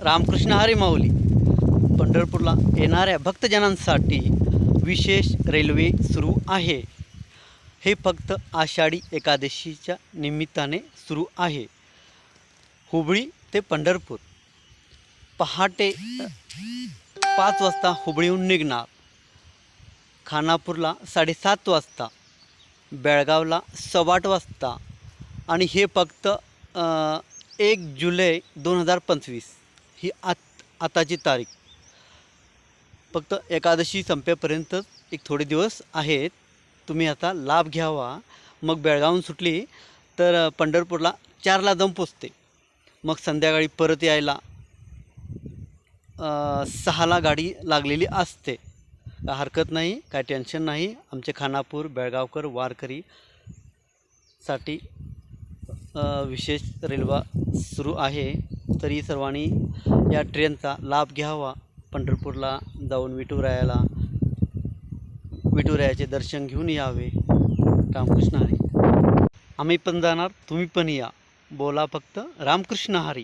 रामकृष्ण हरी माऊली. पंढरपूरला येणाऱ्या भक्तजनांसाठी विशेष रेल्वे सुरू आहे. हे फक्त आषाढी एकादशीच्या निमित्ताने सुरू आहे. हुबळी ते पंढरपूर पहाटे 5 वाजता हुबळीहून निघणार, खानापूरला 7:30 वाजता, बेळगावला 8:15 वाजता आणि हे फक्त 1 जुलै 2025 ही आताची तारीख. फक्त एकादशी संपेपर्यंत एक थोडे दिवस आहेत. तुम्ही आता लाभ घ्यावा. मग बेळगावहून सुटली तर पंढरपूरला 4ला जाऊन पोचते. मग संध्याकाळी परत यायला 6ला गाडी लागलेली असते. काय हरकत नाही, काय टेन्शन नाही. आमचे खानापूर बेळगावकर वारकरीसाठी विशेष रेल्वे सुरू आहे. तरी सर्वांनी या ट्रेनचा लाभ घ्यावा. पंढरपूरला जाऊन विठुरायाचे दर्शन घेऊन यावे. रामकृष्ण हरी. आम्ही पण जाणार, तुम्ही पण या. बोला फक्त रामकृष्ण हरी.